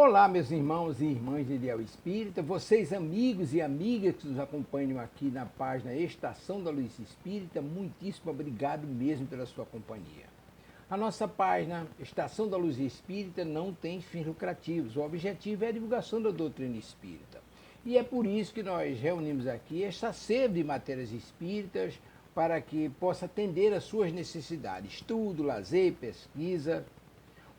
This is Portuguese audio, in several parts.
Olá, meus irmãos e irmãs de Ideal Espírita, vocês amigos e amigas que nos acompanham aqui na página Estação da Luz Espírita, muitíssimo obrigado mesmo pela sua companhia. A nossa página Estação da Luz Espírita não tem fins lucrativos, o objetivo é a divulgação da doutrina espírita. E é por isso que nós reunimos aqui esta sede de matérias espíritas para que possa atender às suas necessidades, estudo, lazer, pesquisa.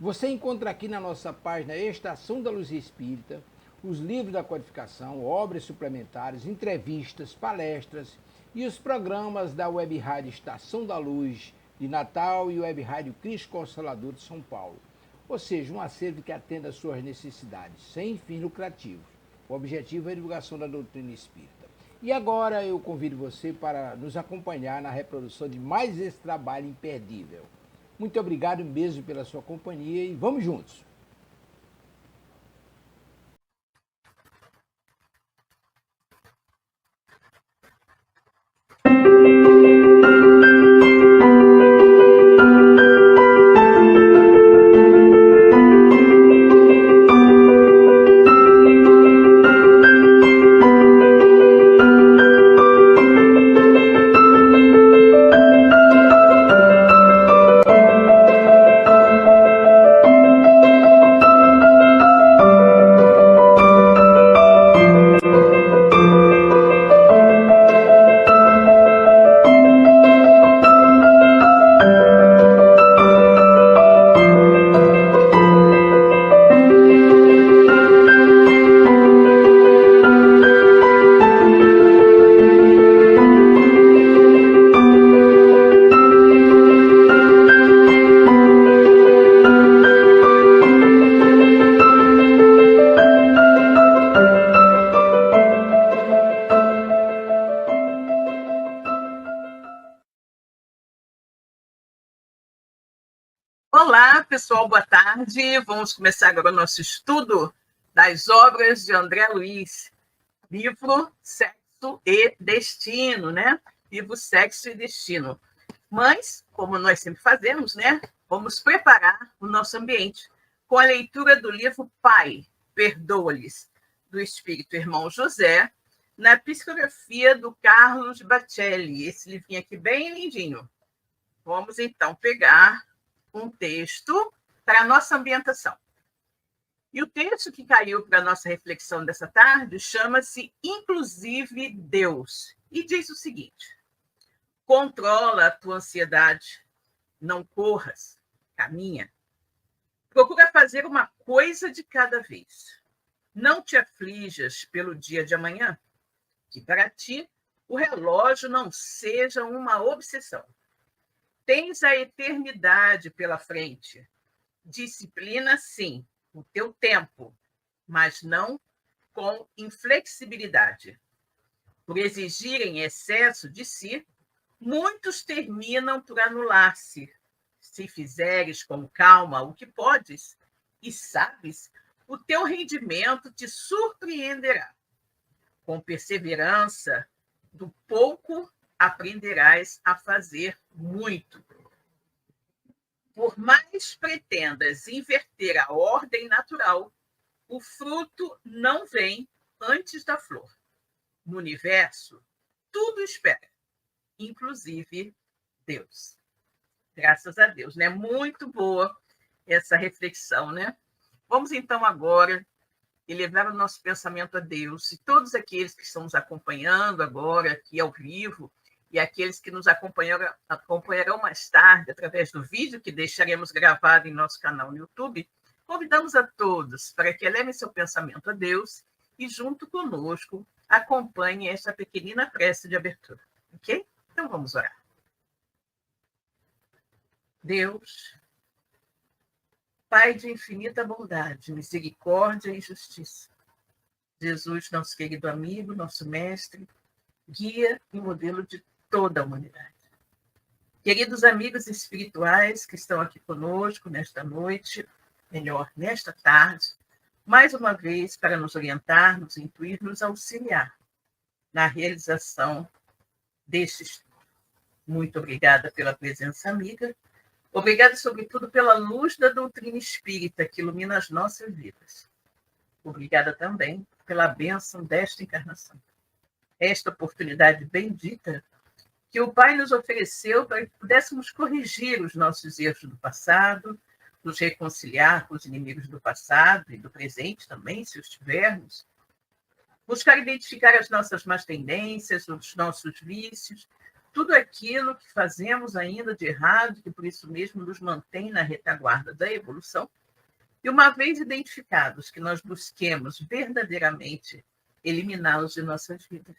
Você encontra aqui na nossa página Estação da Luz Espírita os livros da codificação, obras suplementares, entrevistas, palestras e os programas da Web Rádio Estação da Luz de Natal e Web Rádio Cristo Consolador de São Paulo. Ou seja, um acervo que atenda às suas necessidades, sem fins lucrativos. O objetivo é a divulgação da doutrina espírita. E agora eu convido você para nos acompanhar na reprodução de mais esse trabalho imperdível. Muito obrigado mesmo pela sua companhia e vamos juntos! Olá, pessoal, boa tarde. Vamos começar agora o nosso estudo das obras de André Luiz, livro Sexo e Destino, né? Livro Sexo e Destino. Mas, como nós sempre fazemos, né? Vamos preparar o nosso ambiente com a leitura do livro Pai, Perdoa-lhes, do Espírito Irmão José, na psicografia do Carlos Bacelli. Esse livrinho aqui bem lindinho. Vamos, então, pegar um texto para a nossa ambientação. E o texto que caiu para a nossa reflexão dessa tarde chama-se Inclusive Deus. E diz o seguinte: controla a tua ansiedade, não corras, caminha. Procura fazer uma coisa de cada vez. Não te aflijas pelo dia de amanhã, que para ti o relógio não seja uma obsessão. Tens a eternidade pela frente. Disciplina, sim, o teu tempo, mas não com inflexibilidade. Por exigir em excesso de si, muitos terminam por anular-se. Se fizeres com calma o que podes e sabes, o teu rendimento te surpreenderá. Com perseverança, do pouco aprenderás a fazer muito. Por mais pretendas inverter a ordem natural, o fruto não vem antes da flor. No universo, tudo espera, inclusive Deus. Graças a Deus, né? Muito boa essa reflexão, né? Vamos então agora elevar o nosso pensamento a Deus e todos aqueles que estão nos acompanhando agora aqui ao vivo e aqueles que nos acompanharão mais tarde através do vídeo que deixaremos gravado em nosso canal no YouTube, convidamos a todos para que elevem seu pensamento a Deus e, junto conosco, acompanhem esta pequenina prece de abertura. Ok? Então vamos orar. Deus, Pai de infinita bondade, misericórdia e justiça, Jesus, nosso querido amigo, nosso mestre, guia e modelo de toda a humanidade. Queridos amigos espirituais que estão aqui conosco nesta noite, melhor, nesta tarde, mais uma vez para nos orientar, nos intuir, nos auxiliar na realização deste estudo. Muito obrigada pela presença amiga. Obrigada, sobretudo, pela luz da doutrina espírita que ilumina as nossas vidas. Obrigada também pela bênção desta encarnação. Esta oportunidade bendita que o Pai nos ofereceu para que pudéssemos corrigir os nossos erros do passado, nos reconciliar com os inimigos do passado e do presente também, se os tivermos, buscar identificar as nossas más tendências, os nossos vícios, tudo aquilo que fazemos ainda de errado, que por isso mesmo nos mantém na retaguarda da evolução. E uma vez identificados, que nós busquemos verdadeiramente eliminá-los de nossas vidas,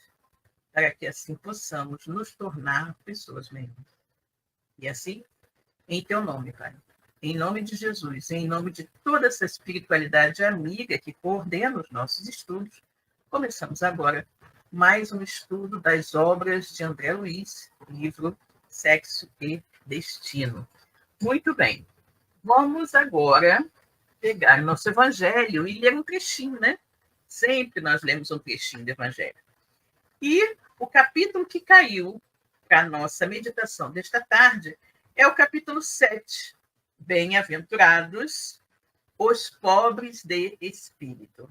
para que assim possamos nos tornar pessoas melhores. E assim, em teu nome, Pai, em nome de Jesus, em nome de toda essa espiritualidade amiga que coordena os nossos estudos, começamos agora mais um estudo das obras de André Luiz, livro Sexo e Destino. Muito bem, vamos agora pegar nosso evangelho e ler um trechinho, né? Sempre nós lemos um trechinho do evangelho. E o capítulo que caiu para a nossa meditação desta tarde é o capítulo 7. Bem-aventurados os pobres de espírito.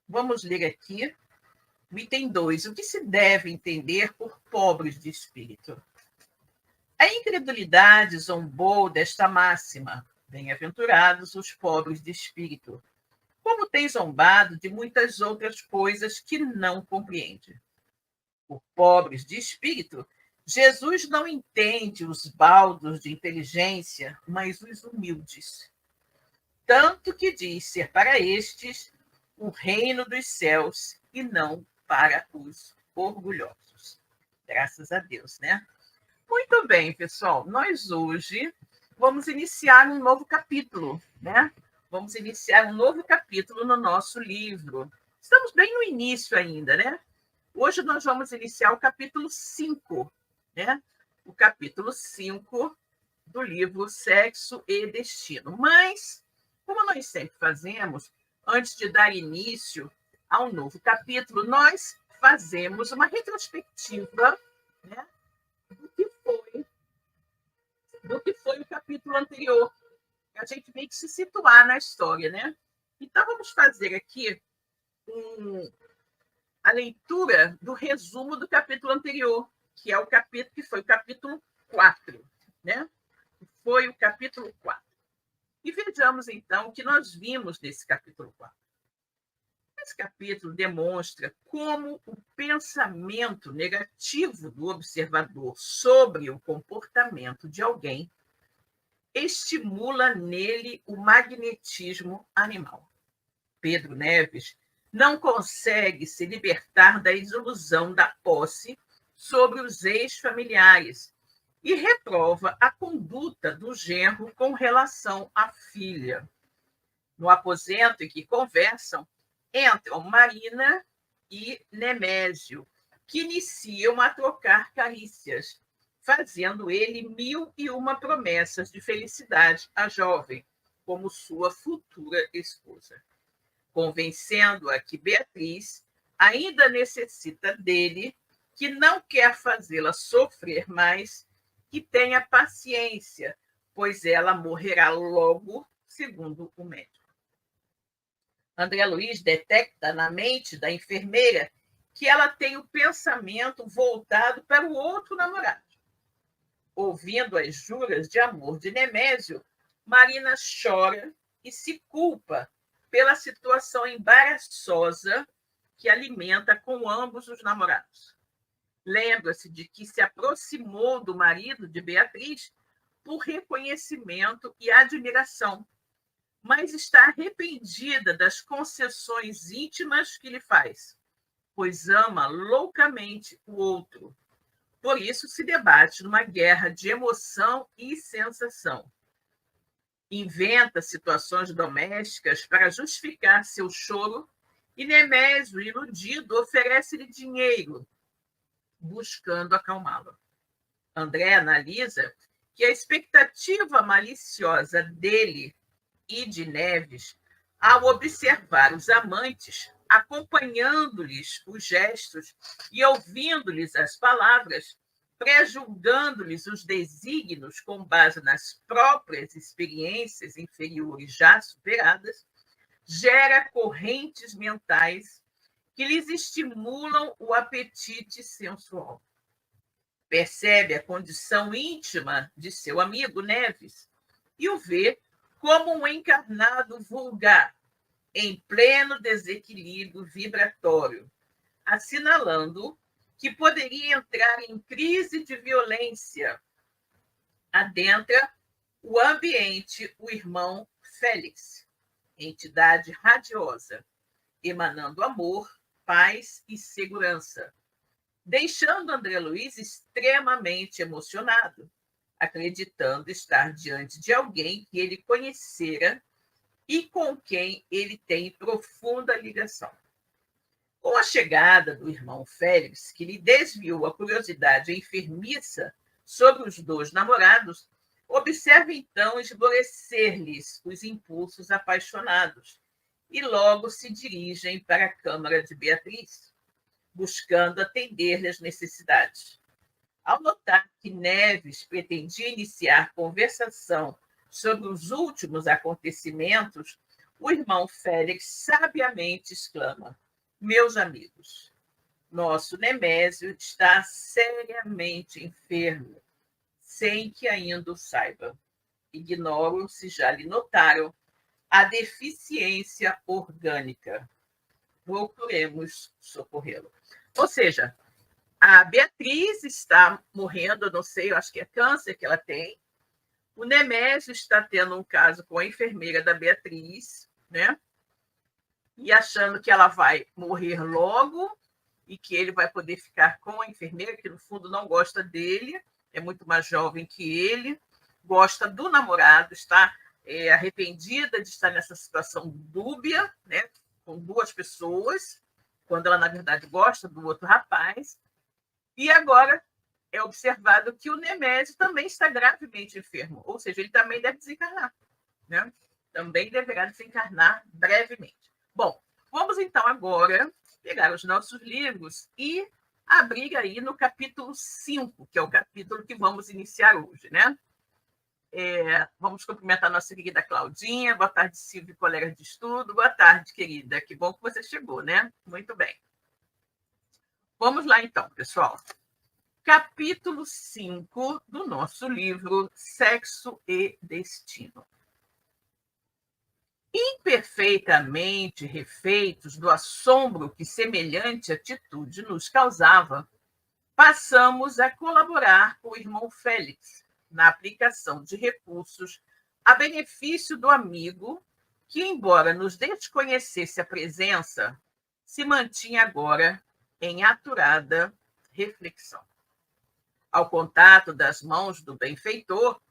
Vamos ler aqui o item 2. O que se deve entender por pobres de espírito? A incredulidade zombou desta máxima. Bem-aventurados os pobres de espírito. Como tem zombado de muitas outras coisas que não compreende. Por pobres de espírito, Jesus não entende os baldos de inteligência, mas os humildes. Tanto que diz ser para estes o reino dos céus e não para os orgulhosos. Graças a Deus, né? Muito bem, pessoal. Nós hoje vamos iniciar um novo capítulo, né? Vamos iniciar um novo capítulo no nosso livro. Estamos bem no início ainda, né? Hoje nós vamos iniciar o capítulo 5, né? O capítulo 5 do livro Sexo e Destino. Mas, como nós sempre fazemos, antes de dar início a um novo capítulo, nós fazemos uma retrospectiva, né, do que foi o capítulo anterior, para a gente meio que se situar na história, né? Então, vamos fazer aqui a leitura do resumo do capítulo anterior, que é o capítulo que foi o capítulo 4, né? Foi o capítulo 4. E vejamos, então, o que nós vimos nesse capítulo 4. Esse capítulo demonstra como o pensamento negativo do observador sobre o comportamento de alguém estimula nele o magnetismo animal. Pedro Neves não consegue se libertar da ilusão da posse sobre os ex-familiares e reprova a conduta do genro com relação à filha. No aposento em que conversam, entram Marina e Nemésio, que iniciam a trocar carícias, fazendo ele 1001 promessas de felicidade à jovem, como sua futura esposa, convencendo-a que Beatriz ainda necessita dele, que não quer fazê-la sofrer mais, que tenha paciência, pois ela morrerá logo, segundo o médico. André Luiz detecta na mente da enfermeira que ela tem o pensamento voltado para o outro namorado. Ouvindo as juras de amor de Nemésio, Marina chora e se culpa pela situação embaraçosa que alimenta com ambos os namorados. Lembra-se de que se aproximou do marido de Beatriz por reconhecimento e admiração, mas está arrependida das concessões íntimas que lhe faz, pois ama loucamente o outro. Por isso se debate numa guerra de emoção e sensação. Inventa situações domésticas para justificar seu choro e Nemésio, iludido, oferece-lhe dinheiro, buscando acalmá-lo. André analisa que a expectativa maliciosa dele e de Neves, ao observar os amantes, acompanhando-lhes os gestos e ouvindo-lhes as palavras, prejulgando-lhes os desígnios com base nas próprias experiências inferiores já superadas, gera correntes mentais que lhes estimulam o apetite sensual. Percebe a condição íntima de seu amigo Neves e o vê como um encarnado vulgar, em pleno desequilíbrio vibratório, assinalando que poderia entrar em crise de violência. Adentra o ambiente o irmão Félix, entidade radiosa, emanando amor, paz e segurança, deixando André Luiz extremamente emocionado, acreditando estar diante de alguém que ele conhecera e com quem ele tem profunda ligação. Com a chegada do irmão Félix, que lhe desviou a curiosidade enfermiça sobre os dois namorados, observa então esmorecer-lhes os impulsos apaixonados e logo se dirigem para a câmara de Beatriz, buscando atender-lhe as necessidades. Ao notar que Neves pretendia iniciar conversação sobre os últimos acontecimentos, o irmão Félix sabiamente exclama: meus amigos, nosso Nemésio está seriamente enfermo, sem que ainda o saibam. Ignoro se já lhe notaram a deficiência orgânica. Procuremos socorrê-lo. Ou seja, a Beatriz está morrendo, eu não sei, eu acho que é câncer que ela tem. O Nemésio está tendo um caso com a enfermeira da Beatriz, né? E achando que ela vai morrer logo e que ele vai poder ficar com a enfermeira, que no fundo não gosta dele, é muito mais jovem que ele, gosta do namorado, está arrependida de estar nessa situação dúbia, né? Com duas pessoas, quando ela, na verdade, gosta do outro rapaz. E agora é observado que o Nemésio também está gravemente enfermo, ou seja, ele também deve desencarnar, né? Também deverá desencarnar brevemente. Bom, vamos então agora pegar os nossos livros e abrir aí no capítulo 5, que é o capítulo que vamos iniciar hoje, né? Vamos cumprimentar a nossa querida Claudinha. Boa tarde, Silvio, colega de estudo. Boa tarde, querida. Que bom que você chegou, né? Muito bem. Vamos lá, então, pessoal. Capítulo 5 do nosso livro Sexo e Destino. Imperfeitamente refeitos do assombro que semelhante atitude nos causava, passamos a colaborar com o irmão Félix na aplicação de recursos a benefício do amigo que, embora nos desconhecesse a presença, se mantinha agora em aturada reflexão. Ao contato das mãos do benfeitor,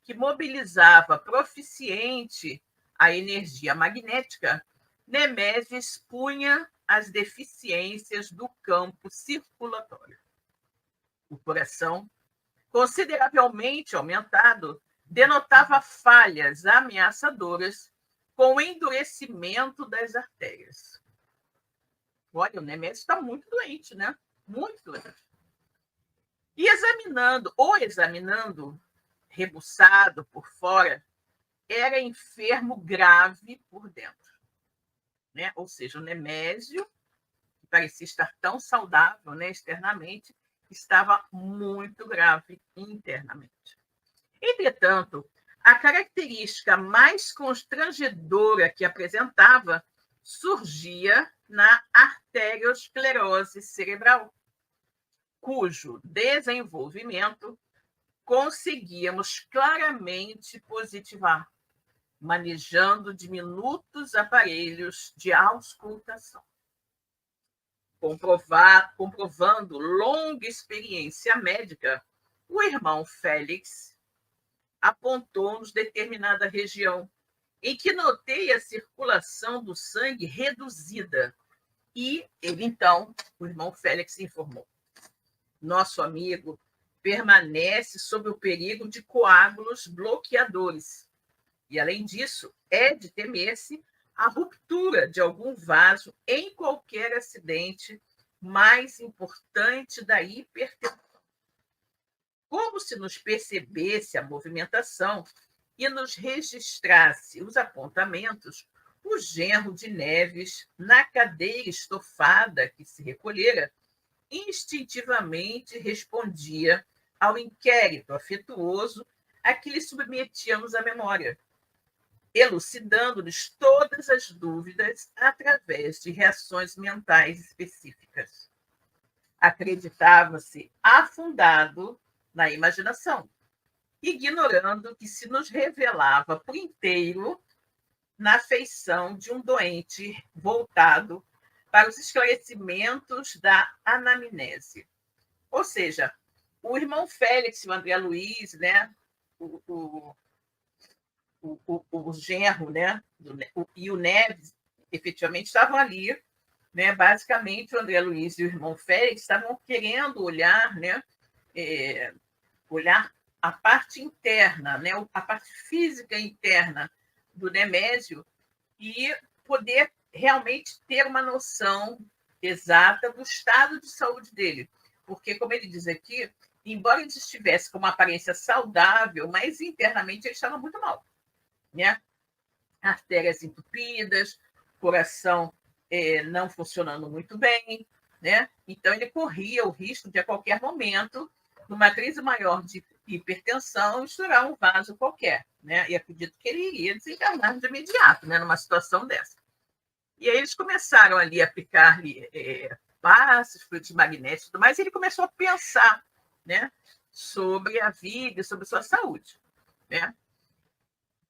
que mobilizava proficiente a energia magnética, Nemésio expunha as deficiências do campo circulatório. O coração, consideravelmente aumentado, denotava falhas ameaçadoras com o endurecimento das artérias. Olha, o Nemésio está muito doente, né? Muito doente. E examinando, rebuçado por fora, era enfermo grave por dentro, né? Ou seja, o Nemésio, que parecia estar tão saudável, né, externamente, estava muito grave internamente. Entretanto, a característica mais constrangedora que apresentava surgia na arteriosclerose cerebral, cujo desenvolvimento conseguíamos claramente positivar, manejando diminutos aparelhos de auscultação. Comprovando longa experiência médica, o irmão Félix apontou-nos determinada região em que notei a circulação do sangue reduzida. E ele, então, o irmão Félix informou: nosso amigo permanece sob o perigo de coágulos bloqueadores. E, além disso, é de temer-se a ruptura de algum vaso em qualquer acidente mais importante da hipertensão. Como se nos percebesse a movimentação e nos registrasse os apontamentos, o genro de Neves, na cadeira estofada que se recolhera, instintivamente respondia ao inquérito afetuoso a que lhe submetíamos a memória, elucidando-lhes todas as dúvidas através de reações mentais específicas. Acreditava-se afundado na imaginação, ignorando que se nos revelava por inteiro na feição de um doente voltado para os esclarecimentos da anamnese. Ou seja, o irmão Félix e o André Luiz, né, o genro, né, e o Neves, efetivamente estavam ali, né, basicamente o André Luiz e o irmão Félix estavam querendo olhar, né, olhar a parte interna, né, a parte física interna do Nemésio e poder realmente ter uma noção exata do estado de saúde dele. Porque, como ele diz aqui, embora ele estivesse com uma aparência saudável, mas internamente ele estava muito mal, né? Artérias entupidas, coração não funcionando muito bem, né? Então ele corria o risco de a qualquer momento, numa crise maior de hipertensão, estourar um vaso qualquer, né? E acredito que ele iria desencarnar de imediato, né? Numa situação dessa. E aí eles começaram ali a aplicar-lhe passes, fluidos magnéticos e tudo mais, e ele começou a pensar, né, sobre a vida, sobre a sua saúde, né?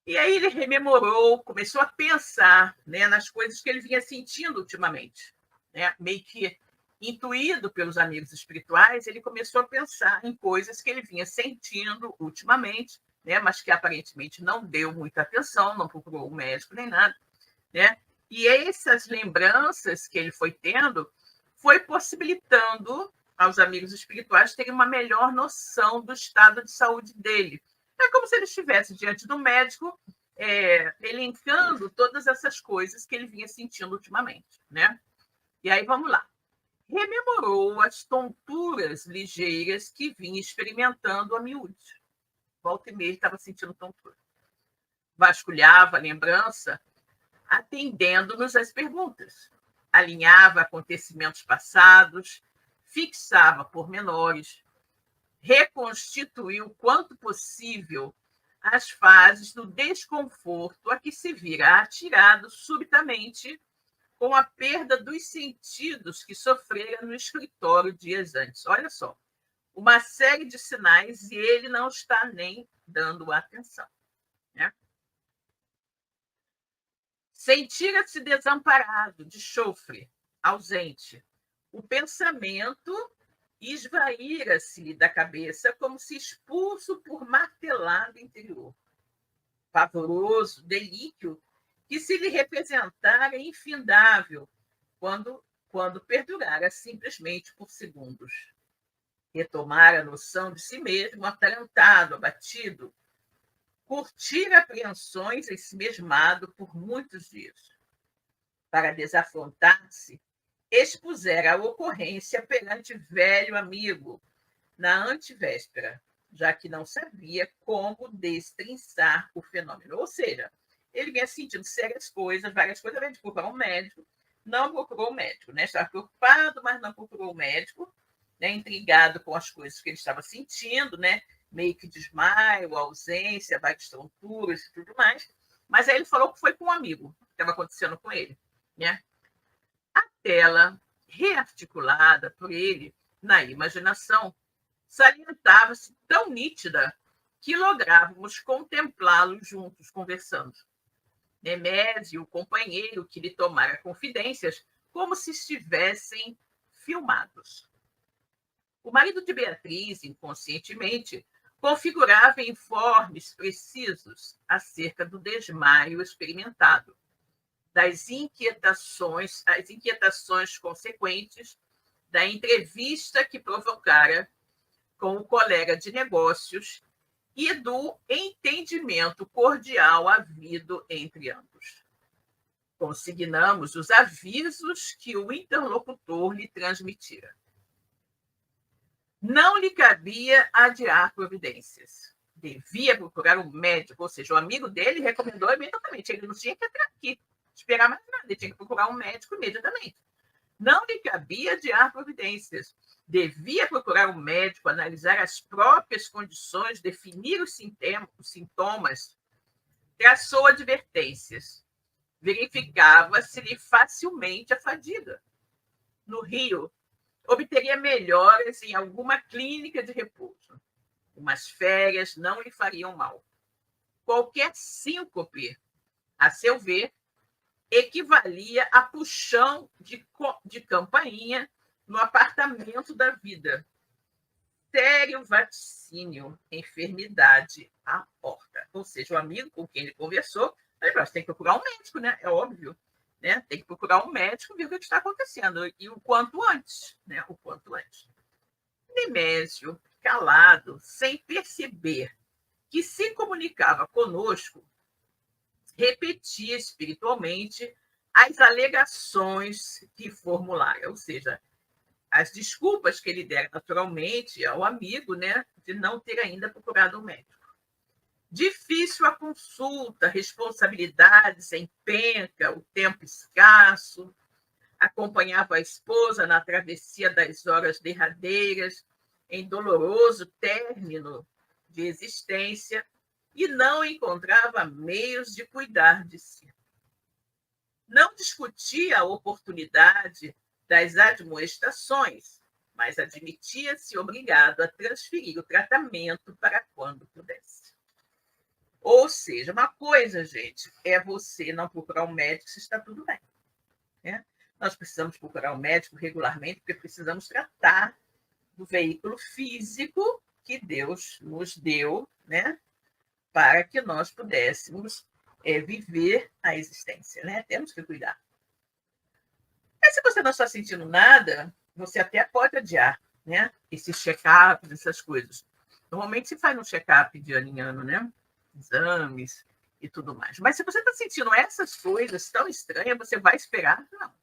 E aí ele rememorou, começou a pensar, né, nas coisas que ele vinha sentindo ultimamente, né? Meio que intuído pelos amigos espirituais, ele começou a pensar em coisas que ele vinha sentindo ultimamente, né, mas que aparentemente não deu muita atenção, não procurou o médico nem nada, né? E essas lembranças que ele foi tendo foi possibilitando aos amigos espirituais terem uma melhor noção do estado de saúde dele. É como se ele estivesse diante do médico, elencando todas essas coisas que ele vinha sentindo ultimamente, né? E aí vamos lá. Rememorou as tonturas ligeiras que vinha experimentando a miúde. Volta e meia estava sentindo tontura. Vasculhava a lembrança, atendendo-nos às perguntas. Alinhava acontecimentos passados, fixava pormenores, reconstituiu quanto possível as fases do desconforto a que se vira atirado subitamente com a perda dos sentidos que sofrera no escritório dias antes. Olha só, uma série de sinais e ele não está nem dando atenção, né? Sentira-se desamparado, de chofre, ausente. O pensamento esvaíra-se da cabeça como se expulso por martelado interior. Pavoroso, delíquio, que se lhe representara infindável quando perdurara simplesmente por segundos. Retomara a noção de si mesmo, atarantado, abatido, curtir apreensões ensimesmado por muitos dias. Para desafrontar-se, expusera a ocorrência perante velho amigo, na antevéspera, já que não sabia como destrinçar o fenômeno. Ou seja, ele vinha sentindo sérias coisas, várias coisas, além de procurar um médico, não procurou o médico, né? Estava preocupado, mas não procurou o médico, né? Intrigado com as coisas que ele estava sentindo, né? Meio que desmaio, ausência, várias tonturas e tudo mais. Mas aí ele falou que foi com um amigo, que estava acontecendo com ele, né? A tela, rearticulada por ele na imaginação, salientava-se tão nítida que lográvamos contemplá-los juntos conversando. Nemésio, o companheiro que lhe tomara confidências, como se estivessem filmados. O marido de Beatriz, inconscientemente, configurava informes precisos acerca do desmaio experimentado, das inquietações, as inquietações consequentes da entrevista que provocara com o colega de negócios e do entendimento cordial havido entre ambos. Consignamos os avisos que o interlocutor lhe transmitira. Não lhe cabia adiar providências. Devia procurar um médico, ou seja, o amigo dele recomendou imediatamente, ele não tinha que entrar aqui. esperar mais nada, ele tinha que procurar um médico imediatamente. Não lhe cabia adiar providências. Devia procurar um médico, analisar as próprias condições, definir os sintomas, traçou advertências. Verificava-se-lhe facilmente a fadiga. No Rio, obteria melhoras em alguma clínica de repouso. Umas férias não lhe fariam mal. Qualquer síncope, a seu ver, equivalia a puxão de campainha no apartamento da vida. Sério vaticínio, enfermidade à porta. Ou seja, o amigo com quem ele conversou, você tem que procurar um médico, né? É óbvio. Né? Tem que procurar um médico e ver o que está acontecendo. E o quanto antes. Né? O quanto antes. Nemésio, calado, sem perceber que se comunicava conosco, repetia espiritualmente as alegações que formulara, ou seja, as desculpas que ele dera naturalmente ao amigo, né, de não ter ainda procurado um médico. Difícil a consulta, responsabilidades em penca, o tempo escasso, acompanhava a esposa na travessia das horas derradeiras, em doloroso término de existência, e não encontrava meios de cuidar de si. Não discutia a oportunidade das admoestações, mas admitia-se obrigado a transferir o tratamento para quando pudesse. Ou seja, uma coisa, gente, é você não procurar um médico se está tudo bem. Né? Nós precisamos procurar um médico regularmente, porque precisamos tratar do veículo físico que Deus nos deu, né? Para que nós pudéssemos viver a existência, né? Temos que cuidar. Mas se você não está sentindo nada, você até pode adiar, né? Esses check-ups, essas coisas. Normalmente se faz um check-up de ano em ano, né? Exames e tudo mais. Mas se você está sentindo essas coisas tão estranhas, você vai esperar? Não,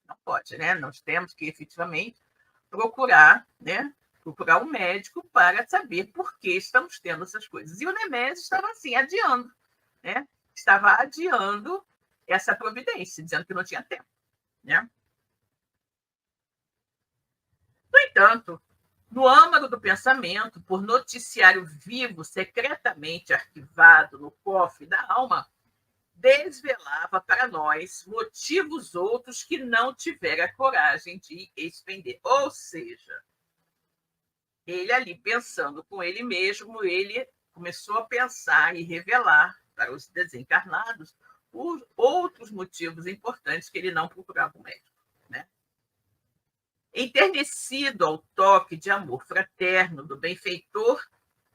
não pode, né? Nós temos que efetivamente procurar, né? Procurar um médico para saber por que estamos tendo essas coisas. E o Nemésio estava assim, adiando, né? Estava adiando essa providência, dizendo que não tinha tempo, né? No entanto, no âmago do pensamento, por noticiário vivo, secretamente arquivado no cofre da alma, desvelava para nós motivos outros que não tivera coragem de expender. Ou seja, ele ali pensando com ele mesmo, ele começou a pensar e revelar para os desencarnados os outros motivos importantes que ele não procurava o médico. Né? Enternecido ao toque de amor fraterno do benfeitor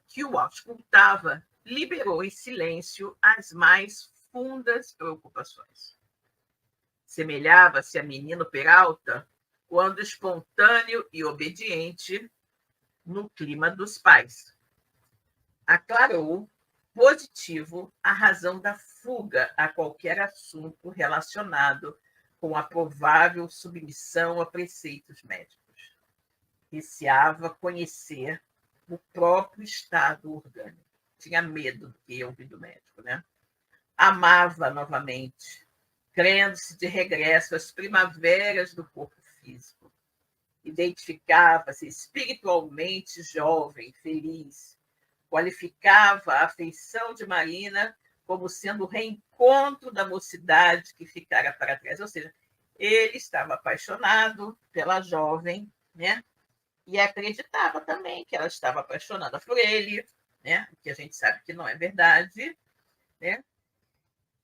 que o auscultava, liberou em silêncio as mais fundas preocupações. Semelhava-se a menino Peralta, quando espontâneo e obediente, no clima dos pais. Aclarou positivo a razão da fuga a qualquer assunto relacionado com a provável submissão a preceitos médicos. Receava conhecer o próprio estado orgânico. Tinha medo do que ia ouvir do médico, né? Amava novamente, crendo-se de regresso às primaveras do corpo físico. Identificava-se espiritualmente jovem, feliz. Qualificava a afeição de Marina como sendo o reencontro da mocidade que ficara para trás. Ou seja, ele estava apaixonado pela jovem, né? E acreditava também que ela estava apaixonada por ele, né? O que a gente sabe que não é verdade, né?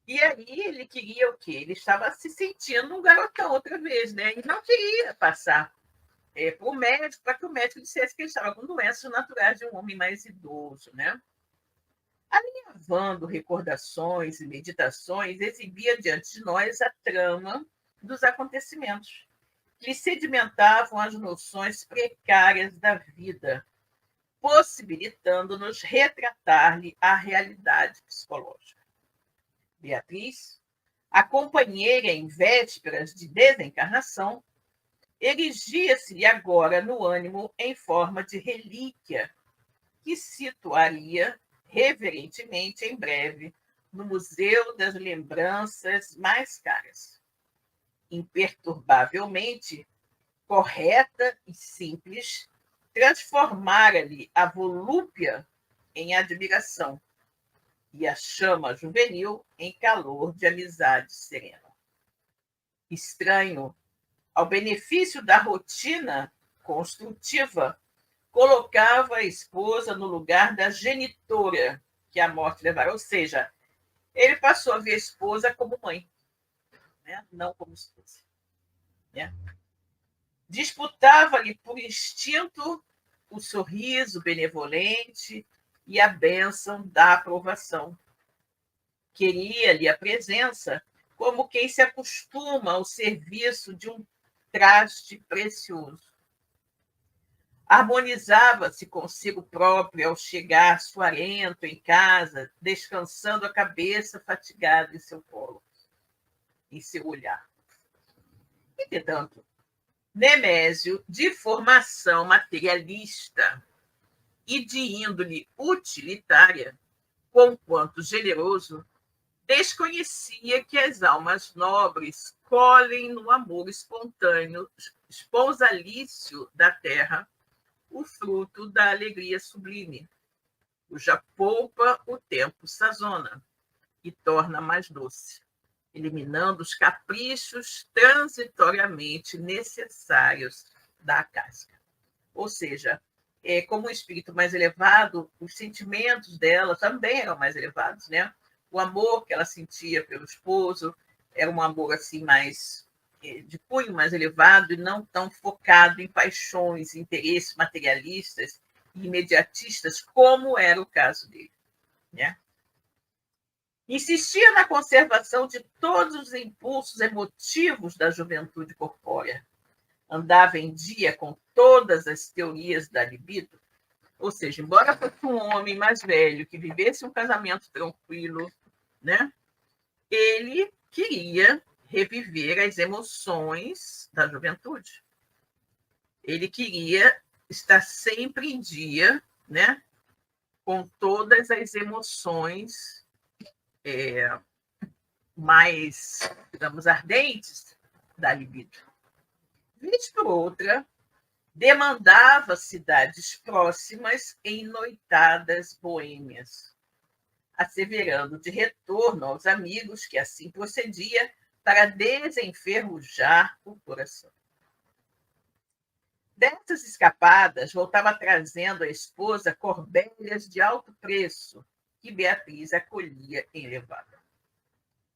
E aí ele queria o quê? Ele estava se sentindo um garotão outra vez, né? E não queria passar para o médico, para que o médico dissesse que ele estava com doenças naturais de um homem mais idoso, né? Alinhavando recordações e meditações, exibia diante de nós a trama dos acontecimentos, que sedimentavam as noções precárias da vida, possibilitando-nos retratar-lhe a realidade psicológica. Beatriz, a companheira em vésperas de desencarnação, erigia-se-lhe agora no ânimo em forma de relíquia, que situaria reverentemente em breve no Museu das Lembranças mais caras. Imperturbavelmente correta e simples, transformara-lhe a volúpia em admiração e a chama juvenil em calor de amizade serena. Estranho, ao benefício da rotina construtiva, colocava a esposa no lugar da genitora que a morte levará. Ou seja, ele passou a ver a esposa como mãe, né? Não como esposa. Né? Disputava-lhe por instinto o sorriso benevolente e a bênção da aprovação. Queria-lhe a presença como quem se acostuma ao serviço de um traste precioso. Harmonizava-se consigo próprio ao chegar suarento em casa, descansando a cabeça fatigada em seu colo, em seu olhar. Entretanto, Nemésio, de formação materialista e de índole utilitária, conquanto generoso, desconhecia que as almas nobres colhem no amor espontâneo, esponsalício da terra, o fruto da alegria sublime, cuja polpa o tempo sazona e torna mais doce, eliminando os caprichos transitoriamente necessários da casca. Ou seja, como o espírito mais elevado, os sentimentos dela também eram mais elevados, né? O amor que ela sentia pelo esposo era um amor assim mais de cunho mais elevado e não tão focado em paixões, interesses materialistas e imediatistas, como era o caso dele, né? Insistia na conservação de todos os impulsos emotivos da juventude corpórea. Andava em dia com todas as teorias da libido, ou seja, embora fosse um homem mais velho que vivesse um casamento tranquilo, né? Ele queria reviver as emoções da juventude. Ele queria estar sempre em dia, né? Com todas as emoções mais, digamos, ardentes da libido. Vez por outra, demandava cidades próximas em noitadas boêmias, asseverando de retorno aos amigos que assim procedia para desenferrujar o coração. Dessas escapadas, voltava trazendo à esposa corbelhas de alto preço, que Beatriz acolhia em levada.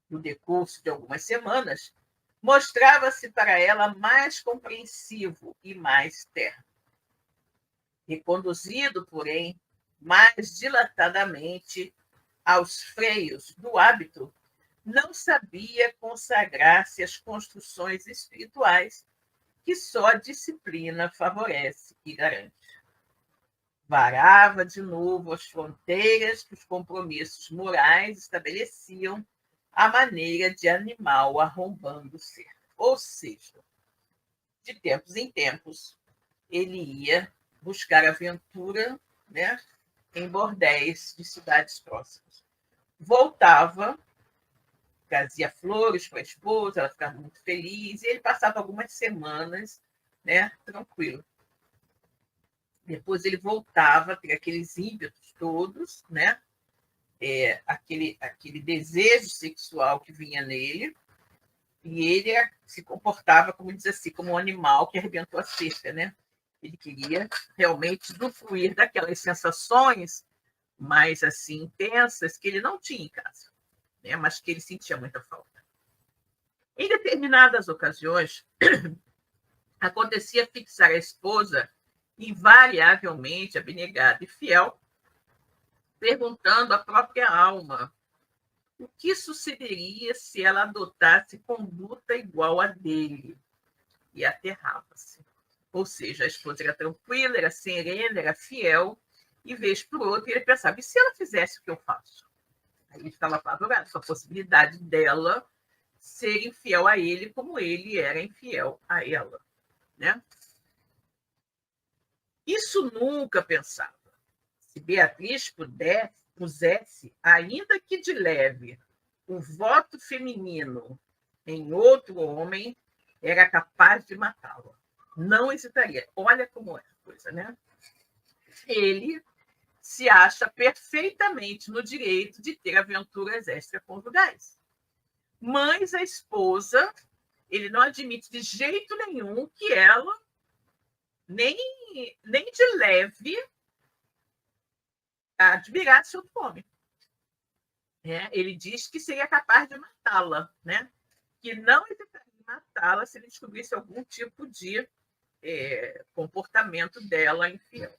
No decurso de algumas semanas, mostrava-se para ela mais compreensivo e mais terno. Reconduzido, porém, mais dilatadamente aos freios do hábito, não sabia consagrar-se às construções espirituais que só a disciplina favorece e garante. Varava de novo as fronteiras que os compromissos morais estabeleciam à maneira de animal arrombando o ser. Ou seja, de tempos em tempos, ele ia buscar aventura, né, em bordéis de cidades próximas. Voltava, trazia flores para a esposa, ela ficava muito feliz, e ele passava algumas semanas, né, tranquilo. Depois ele voltava a ter aqueles ímpetos todos, né, aquele desejo sexual que vinha nele, e ele se comportava, como diz assim, como um animal que arrebentou a cerca, né? Ele queria realmente usufruir daquelas sensações mais assim intensas que ele não tinha em casa, né? Mas que ele sentia muita falta. Em determinadas ocasiões, acontecia fixar a esposa, invariavelmente abnegada e fiel, perguntando à própria alma o que sucederia se ela adotasse conduta igual a dele, e aterrava-se. Ou seja, a esposa era tranquila, era serena, era fiel, e vez por outra ele pensava, e se ela fizesse o que eu faço? Aí ele ficava apavorado com a possibilidade dela ser infiel a ele como ele era infiel a ela, né? Isso nunca pensava. Se Beatriz pudesse pusesse, ainda que de leve, o voto feminino em outro homem, era capaz de matá-lo. Não hesitaria. Olha como é a coisa, né? Ele se acha perfeitamente no direito de ter aventuras extraconjugais. Mas a esposa, ele não admite de jeito nenhum que ela, nem de leve, admirasse outro homem. Ele diz que seria capaz de matá-la, né? Que não hesitaria em matá-la se ele descobrisse algum tipo de comportamento dela infiel.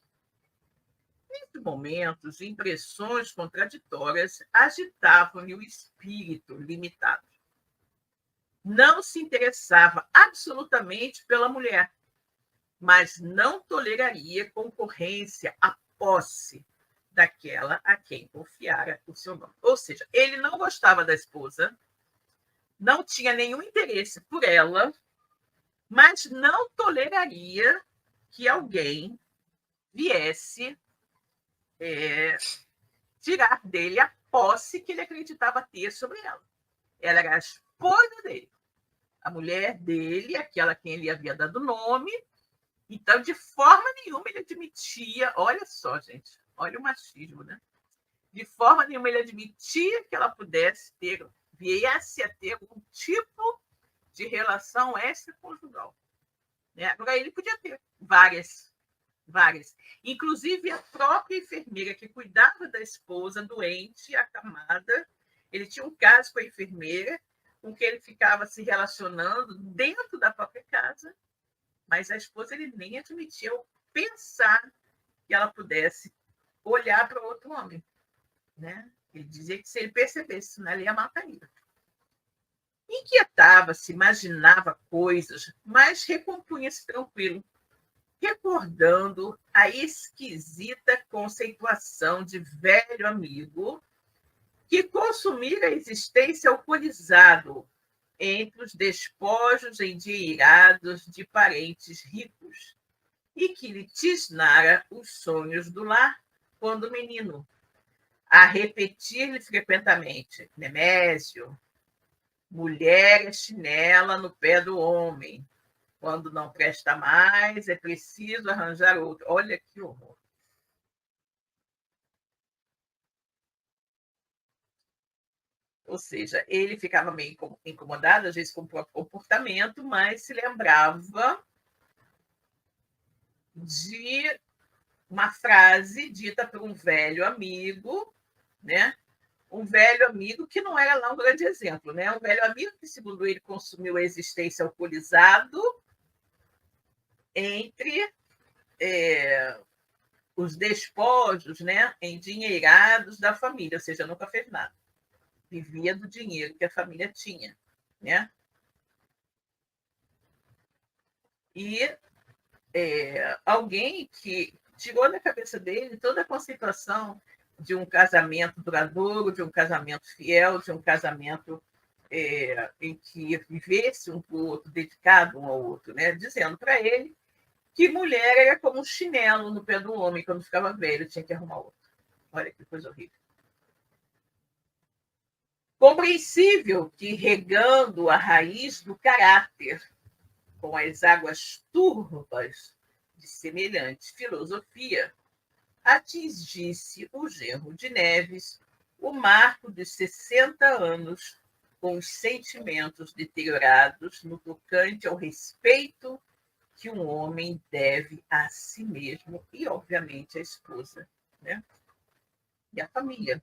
Nesses momentos, impressões contraditórias agitavam-lhe o espírito limitado. Não se interessava absolutamente pela mulher, mas não toleraria concorrência à posse daquela a quem confiara o seu nome. Ou seja, ele não gostava da esposa, não tinha nenhum interesse por ela, mas não toleraria que alguém viesse tirar dele a posse que ele acreditava ter sobre ela. Ela era a esposa dele, a mulher dele, aquela a quem ele havia dado nome. Então, de forma nenhuma ele admitia, olha só, gente, olha o machismo, né? De forma nenhuma ele admitia que ela pudesse viesse a ter algum tipo de relação extraconjugal. Agora, ele podia ter várias. Inclusive, a própria enfermeira que cuidava da esposa doente, acamada, ele tinha um caso com a enfermeira, com que ele ficava se relacionando dentro da própria casa, mas a esposa ele nem admitia pensar que ela pudesse olhar para outro homem. Né? Ele dizia que se ele percebesse, senão ela ia matar ele. Inquietava-se, imaginava coisas, mas recompunha-se tranquilo, recordando a esquisita conceituação de velho amigo que consumira a existência alcoolizado entre os despojos endinheirados de parentes ricos e que lhe tisnara os sonhos do lar quando menino, a repetir-lhe frequentemente: Nemésio, mulher é chinela no pé do homem. Quando não presta mais, é preciso arranjar outro. Olha que horror. Ou seja, ele ficava meio incomodado, às vezes, com o próprio comportamento, mas se lembrava de uma frase dita por um velho amigo, né? Um velho amigo que não era lá um grande exemplo, né? Um velho amigo que, segundo ele, consumiu a existência alcoolizado entre os despojos, né, endinheirados da família, ou seja, nunca fez nada. Vivia do dinheiro que a família tinha, né? E alguém que tirou da cabeça dele toda a conceituação de um casamento duradouro, de um casamento fiel, de um casamento em que vivesse um com o outro, dedicado um ao outro, né? Dizendo para ele que mulher era como um chinelo no pé do homem, quando ficava velho, tinha que arrumar outro. Olha que coisa horrível. Compreensível que, regando a raiz do caráter com as águas turvas de semelhante filosofia, atingisse o genro de Neves o marco dos 60 anos com os sentimentos deteriorados no tocante ao respeito que um homem deve a si mesmo e, obviamente, à esposa, né? E à família.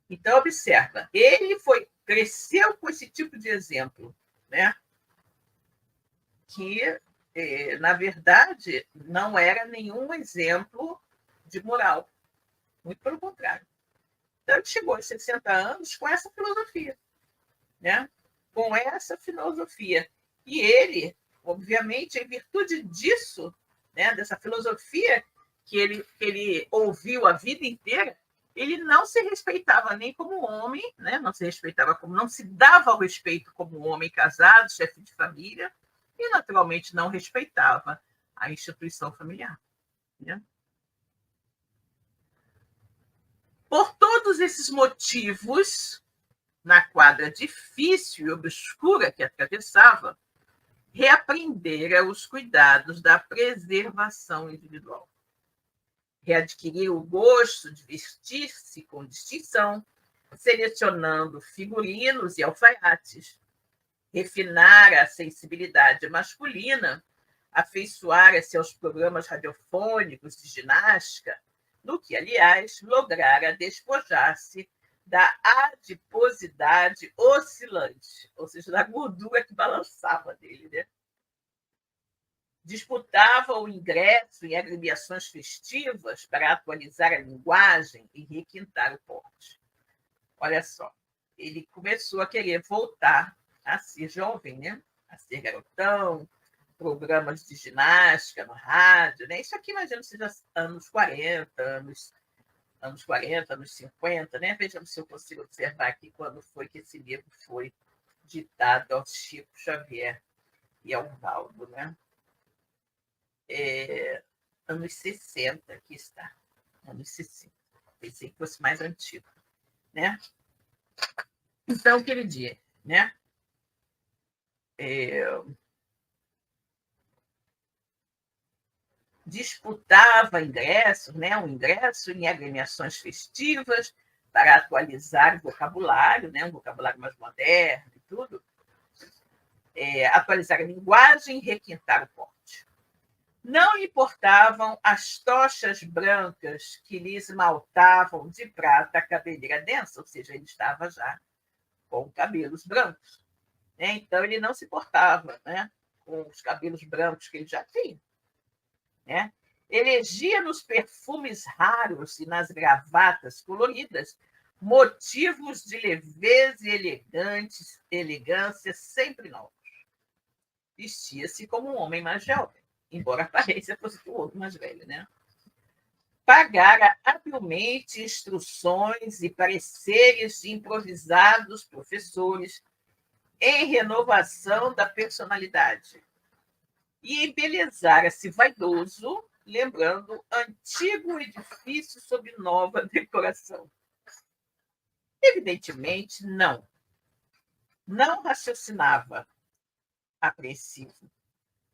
Então, observa, ele cresceu com esse tipo de exemplo, né? Que, na verdade, não era nenhum exemplo de moral. Muito pelo contrário. Então, ele chegou aos 60 anos com essa filosofia, né? Com essa filosofia. E ele, obviamente, em virtude disso, né, dessa filosofia que ele ouviu a vida inteira, ele não se respeitava nem como homem, né? Não se dava ao respeito como homem casado, chefe de família, e naturalmente não respeitava a instituição familiar, né? Por todos esses motivos, na quadra difícil e obscura que atravessava, reaprendera os cuidados da preservação individual. Readquiriu o gosto de vestir-se com distinção, selecionando figurinos e alfaiates. Refinara a sensibilidade masculina, afeiçoara-se aos programas radiofônicos de ginástica, no que, aliás, lograra despojar-se da adiposidade oscilante, ou seja, da gordura que balançava dele, né? Disputava o ingresso em agremiações festivas para atualizar a linguagem e requintar o porte. Olha só, ele começou a querer voltar a ser jovem, né? A ser garotão, programas de ginástica no rádio, né? Isso aqui, imagino, seja anos 40, anos 40, anos 50, né? Vejamos se eu consigo observar aqui quando foi que esse livro foi ditado ao Chico Xavier e ao Valdo, né? Anos 60, aqui está. Anos 60. Pensei que fosse mais antigo, né? Então, o que ele diz, né? Disputava ingressos, né? Um ingresso em agremiações festivas para atualizar o vocabulário, né? Um vocabulário mais moderno e tudo. Atualizar a linguagem e requintar o porte. Não lhe importavam as tochas brancas que lhe esmaltavam de prata a cabeleira densa, ou seja, ele estava já com cabelos brancos, né? Então, ele não se importava, né, com os cabelos brancos que ele já tinha, né? Elegia nos perfumes raros e nas gravatas coloridas motivos de leveza e elegância sempre novos. Vestia-se como um homem mais jovem, embora a aparência fosse do outro mais velho, né? Pagara habilmente instruções e pareceres de improvisados professores em renovação da personalidade. E embelezara-se vaidoso, lembrando antigo edifício sob nova decoração. Evidentemente, não. Não raciocinava apreensivo.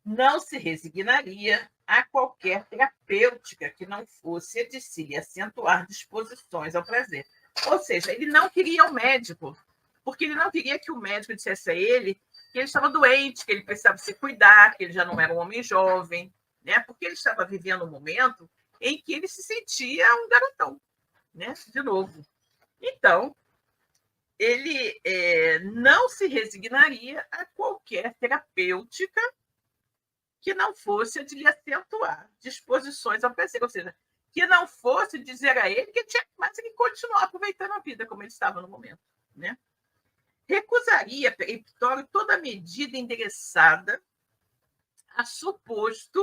Não se resignaria a qualquer terapêutica que não fosse a de si lhe acentuar disposições ao prazer. Ou seja, ele não queria o médico, porque ele não queria que o médico dissesse a ele que ele estava doente, que ele precisava se cuidar, que ele já não era um homem jovem, né? Porque ele estava vivendo um momento em que ele se sentia um garotão, né? De novo. Então, ele não se resignaria a qualquer terapêutica que não fosse a de lhe acentuar disposições ao prazer, ou seja, que não fosse dizer a ele que tinha mais que continuar aproveitando a vida como ele estava no momento, né? Recusaria peremptório toda medida endereçada a suposto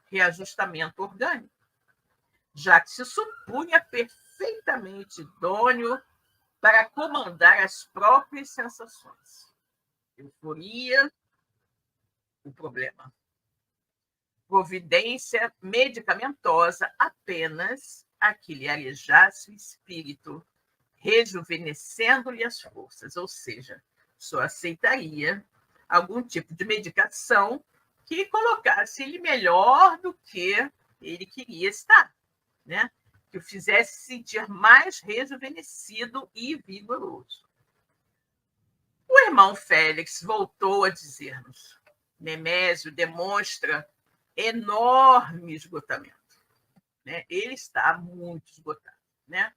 reajustamento orgânico, já que se supunha perfeitamente idôneo para comandar as próprias sensações. Euforia, o problema. Providência medicamentosa apenas a que lhe arejasse o espírito, rejuvenescendo-lhe as forças, ou seja, só aceitaria algum tipo de medicação que colocasse ele melhor do que ele queria estar, né? Que o fizesse sentir mais rejuvenescido e vigoroso. O irmão Félix voltou a dizer-nos: Nemésio demonstra enorme esgotamento, né? Ele está muito esgotado, né?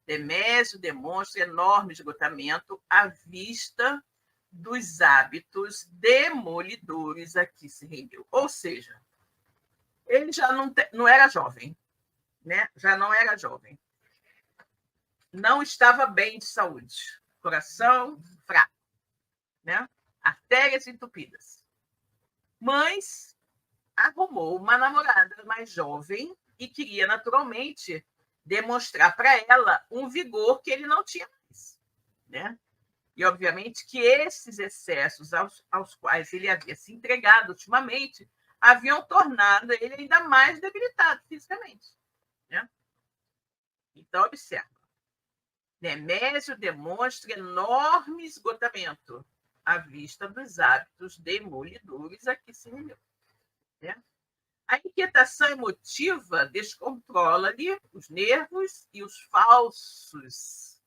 Nemésio demonstra enorme esgotamento à vista dos hábitos demolidores a que se rendeu. Ou seja, ele já não era jovem, né? Já não era jovem. Não estava bem de saúde. Coração fraco, né? Artérias entupidas. Mas arrumou uma namorada mais jovem e queria naturalmente demonstrar para ela um vigor que ele não tinha mais, né? E, obviamente, que esses excessos aos quais ele havia se entregado ultimamente haviam tornado ele ainda mais debilitado fisicamente, né? Então, observa. Nemésio demonstra enorme esgotamento à vista dos hábitos demolidores a que se rendeu. Né? A inquietação emotiva descontrola-lhe os nervos e os falsos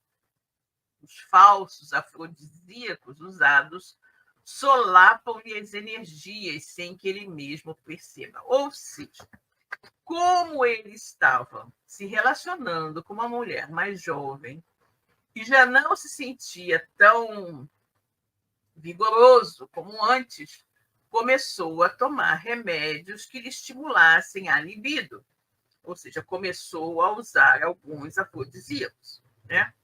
afrodisíacos usados solapam-lhe as energias sem que ele mesmo perceba. Ou seja, como ele estava se relacionando com uma mulher mais jovem e já não se sentia tão vigoroso como antes, começou a tomar remédios que lhe estimulassem a libido, ou seja, começou a usar alguns afrodisíacos, né?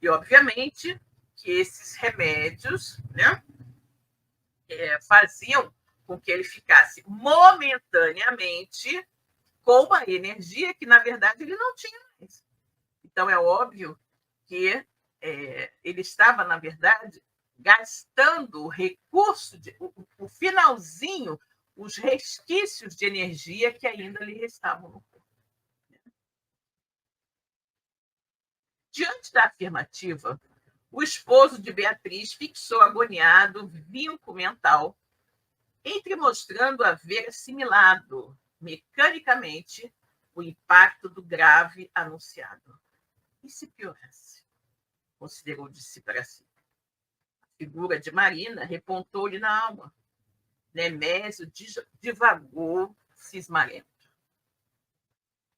E, obviamente, que esses remédios, né, faziam com que ele ficasse momentaneamente com uma energia que, na verdade, ele não tinha mais. Então, é óbvio que ele estava, na verdade, gastando o recurso, o finalzinho, os resquícios de energia que ainda lhe restavam no corpo. Diante da afirmativa, o esposo de Beatriz fixou agoniado o vinco mental, entremostrando haver assimilado mecanicamente o impacto do grave anunciado. E se piorasse? Considerou de si para si. A figura de Marina repontou-lhe na alma. Nemésio divagou cismarento.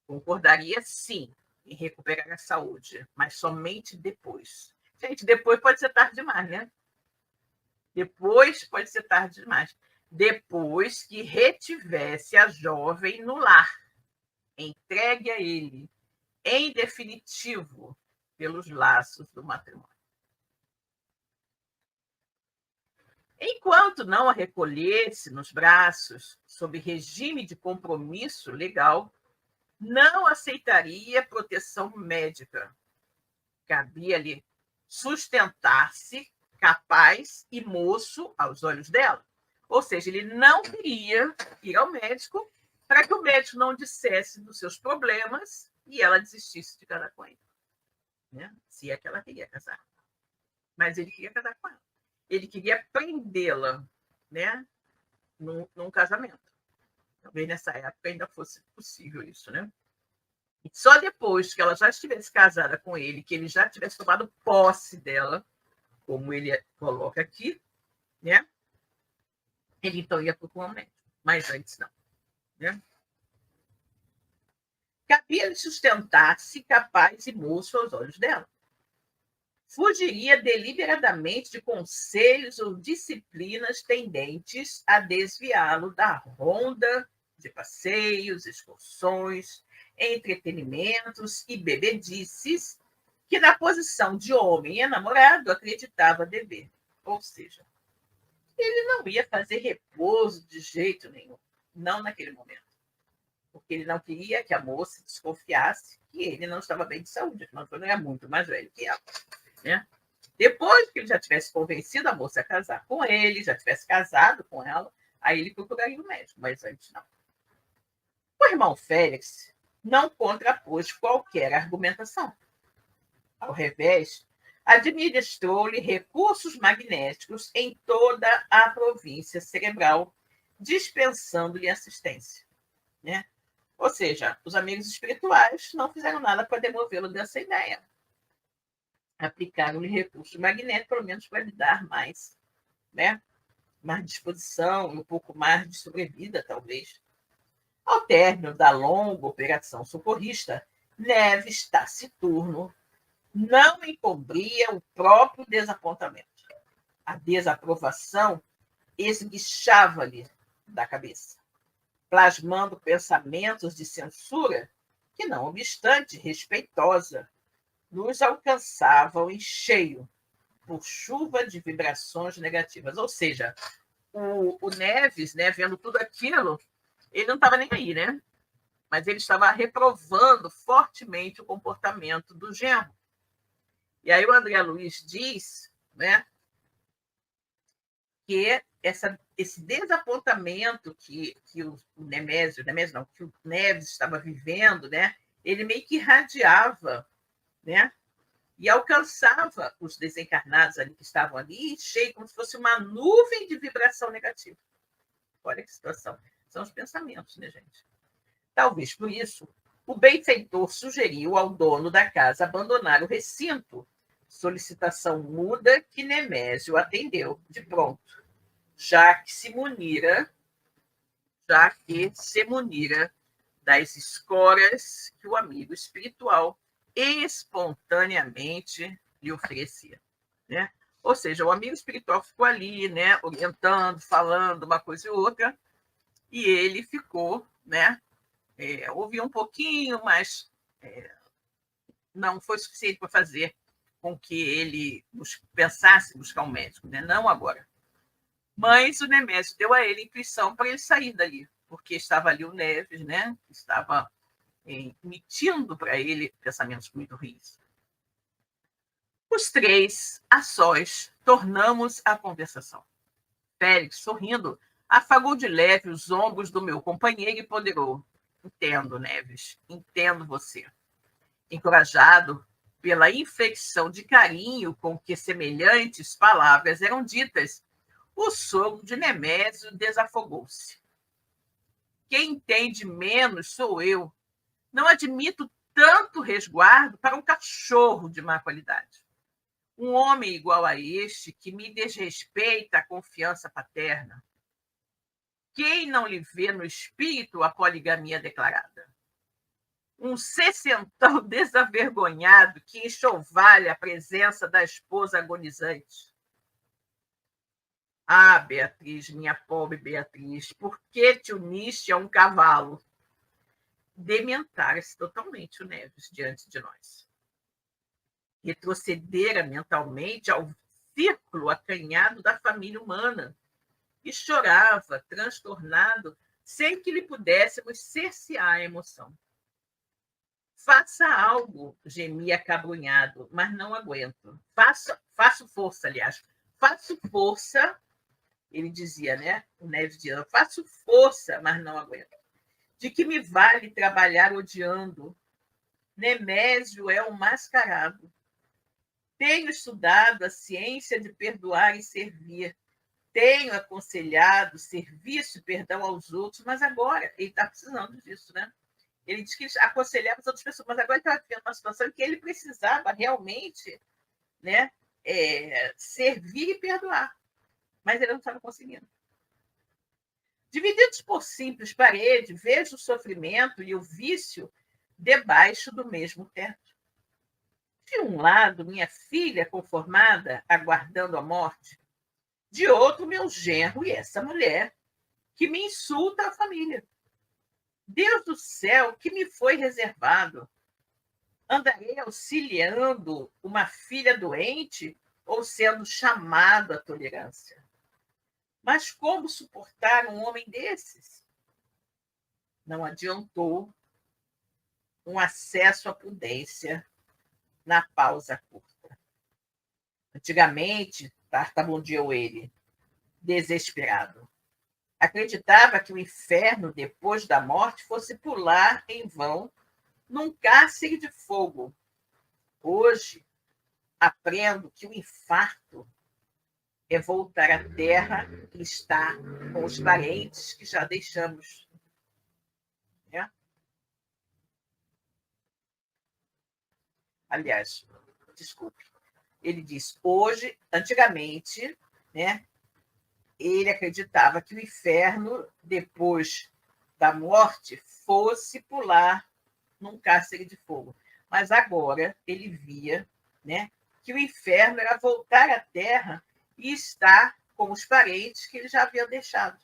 Concordaria, sim, em recuperar a saúde, mas somente depois. Gente, depois pode ser tarde demais, né? Depois pode ser tarde demais. Depois que retivesse a jovem no lar, entregue a ele, em definitivo, pelos laços do matrimônio. Enquanto não a recolhesse nos braços, sob regime de compromisso legal, não aceitaria proteção médica. Cabia-lhe sustentar-se capaz e moço aos olhos dela. Ou seja, ele não queria ir ao médico para que o médico não dissesse dos seus problemas e ela desistisse de casar com ele. Né? Se é que ela queria casar. Mas ele queria casar com ela. Ele queria prendê-la, né, num casamento. Talvez nessa época ainda fosse possível isso, né? E só depois que ela já estivesse casada com ele, que ele já tivesse tomado posse dela, como ele coloca aqui, né? Ele então ia procurar um médico. Mas antes não. Né? Cabia-lhe sustentar-se capaz e moço aos olhos dela. Fugiria deliberadamente de conselhos ou disciplinas tendentes a desviá-lo da ronda de passeios, excursões, entretenimentos e bebedices que, na posição de homem e namorado, acreditava dever. Ou seja, ele não ia fazer repouso de jeito nenhum, não naquele momento. Porque ele não queria que a moça desconfiasse que ele não estava bem de saúde, afinal ele era muito mais velho que ela. Né? Depois que ele já tivesse convencido a moça a casar com ele, já tivesse casado com ela, aí ele procuraria o médico, mas antes não. O irmão Félix não contrapôs qualquer argumentação. Ao revés, administrou-lhe recursos magnéticos em toda a província cerebral, dispensando-lhe assistência. Né? Ou seja, os amigos espirituais não fizeram nada para demovê-lo dessa ideia. Aplicaram-lhe recurso magnético, pelo menos para lhe dar mais, né? Mais disposição, um pouco mais de sobrevida, talvez. Ao término da longa operação socorrista, Neves, taciturno, não encobria o próprio desapontamento. A desaprovação esguichava-lhe da cabeça, plasmando pensamentos de censura que, não obstante respeitosa, nos alcançavam em cheio por chuva de vibrações negativas. Ou seja, o Neves, né, vendo tudo aquilo, ele não estava nem aí, né? Mas ele estava reprovando fortemente o comportamento do genro. E aí o André Luiz diz, né, que esse desapontamento que o Nemésio não, que o Neves estava vivendo, né, ele meio que irradiava, né? e alcançava os desencarnados ali que estavam ali, cheio como se fosse uma nuvem de vibração negativa. Olha que situação. São os pensamentos, né, gente? Talvez por isso, o benfeitor sugeriu ao dono da casa abandonar o recinto. Solicitação muda que Nemésio atendeu de pronto, já que se munira das escoras que o amigo espiritual espontaneamente lhe oferecia, né? Ou seja, o amigo espiritual ficou ali, né, orientando, falando uma coisa e outra, e ele ficou, né, ouviu um pouquinho, mas não foi suficiente para fazer com que ele pensasse em buscar um médico, né? Não agora. Mas o Nemésio deu a ele intuição para ele sair dali, porque estava ali o Neves, né? Estava emitindo para ele pensamentos muito ruins. Os três, a sós, tornamos a conversação. Félix, sorrindo, afagou de leve os ombros do meu companheiro e ponderou. Entendo, Neves, entendo você. Encorajado pela inflexão de carinho com que semelhantes palavras eram ditas, o sogro de Nemésio desafogou-se. Quem entende menos sou eu. Não admito tanto resguardo para um cachorro de má qualidade. Um homem igual a este que me desrespeita a confiança paterna. Quem não lhe vê no espírito a poligamia declarada? Um sessentão desavergonhado que enxovalha a presença da esposa agonizante. Ah, Beatriz, minha pobre Beatriz, por que te uniste a um cavalo? Dementara-se totalmente o Neves diante de nós. Retrocedera mentalmente ao círculo acanhado da família humana e chorava, transtornado, sem que lhe pudéssemos cercear a emoção. Faça algo, gemia acabrunhado, mas não aguento. Faço força, aliás. Faço força, ele dizia, né? O Neves dizia, faço força, mas não aguento. De que me vale trabalhar odiando? Nemésio é um mascarado. Tenho estudado a ciência de perdoar e servir. Tenho aconselhado serviço e perdão aos outros, mas agora ele está precisando disso, né? Ele diz que aconselhava as outras pessoas, mas agora ele está vivendo uma situação em que ele precisava realmente, né, servir e perdoar, mas ele não estava conseguindo. Divididos por simples parede, vejo o sofrimento e o vício debaixo do mesmo teto. De um lado, minha filha conformada, aguardando a morte. De outro, meu genro e essa mulher, que me insulta a família. Deus do céu, que me foi reservado? Andarei auxiliando uma filha doente ou sendo chamado à tolerância? Mas como suportar um homem desses? Não adiantou um acesso à prudência na pausa curta. Antigamente, tartamudeou ele, desesperado. Acreditava que o inferno, depois da morte, fosse pular em vão num cárcere de fogo. Hoje, aprendo que o infarto é voltar à terra e estar com os parentes que já deixamos. Né? Aliás, desculpe, ele diz, hoje, antigamente, né, ele acreditava que o inferno, depois da morte, fosse pular num cárcere de fogo. Mas agora ele via, né, que o inferno era voltar à terra e estar com os parentes que ele já havia deixado.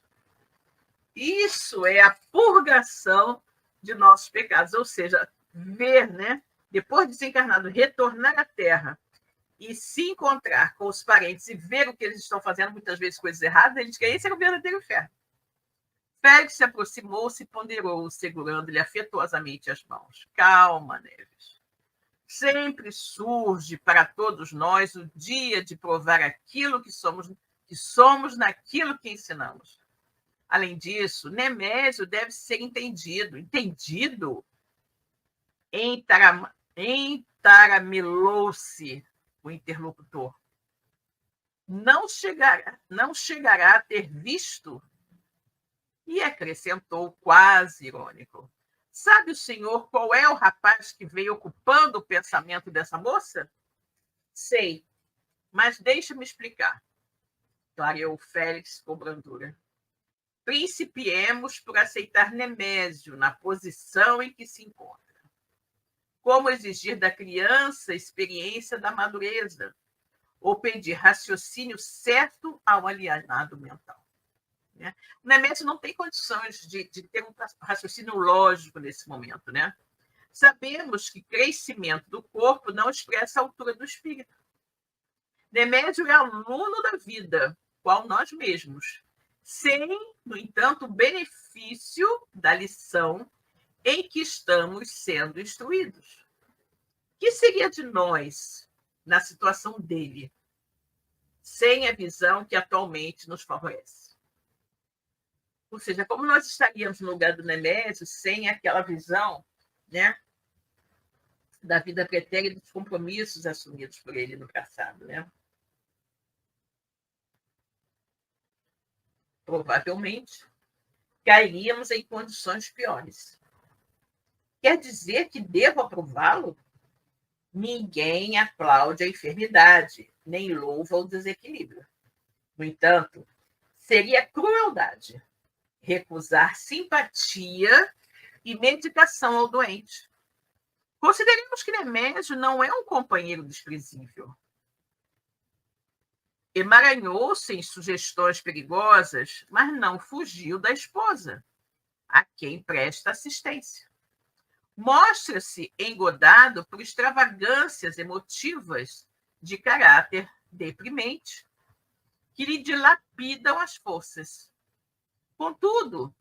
Isso é a purgação de nossos pecados, ou seja, ver, né, depois de desencarnado, retornar à terra e se encontrar com os parentes e ver o que eles estão fazendo, muitas vezes coisas erradas, ele diz que esse é o verdadeiro inferno. Félix se aproximou-se e ponderou, segurando-lhe afetuosamente as mãos. Calma, Neves. Sempre surge para todos nós o dia de provar aquilo que somos naquilo que ensinamos. Além disso, Nemésio deve ser entendido Taramelou-se o interlocutor. Não chegará a ter visto? E acrescentou, quase irônico: sabe o senhor qual é o rapaz que veio ocupando o pensamento dessa moça? Sei, mas deixa-me explicar, clareou Félix com brandura. Principiemos por aceitar Nemésio na posição em que se encontra. Como exigir da criança experiência da madureza, ou pedir raciocínio certo ao alienado mental? Né? O Nemésio não tem condições de ter um raciocínio lógico nesse momento. Né? Sabemos que crescimento do corpo não expressa a altura do espírito. Nemésio é aluno da vida, qual nós mesmos, sem, no entanto, o benefício da lição em que estamos sendo instruídos. O que seria de nós na situação dele, sem a visão que atualmente nos favorece? Ou seja, como nós estaríamos no lugar do Nemésio sem aquela visão, né, da vida pretérita e dos compromissos assumidos por ele no passado, né? Provavelmente, cairíamos em condições piores. Quer dizer que devo aprová-lo? Ninguém aplaude a enfermidade, nem louva o desequilíbrio. No entanto, seria crueldade recusar simpatia e medicação ao doente. Consideremos que Nemésio não é um companheiro desprezível. Emaranhou-se em sugestões perigosas, mas não fugiu da esposa, a quem presta assistência. Mostra-se engodado por extravagâncias emotivas de caráter deprimente, que lhe dilapidam as forças. Contudo,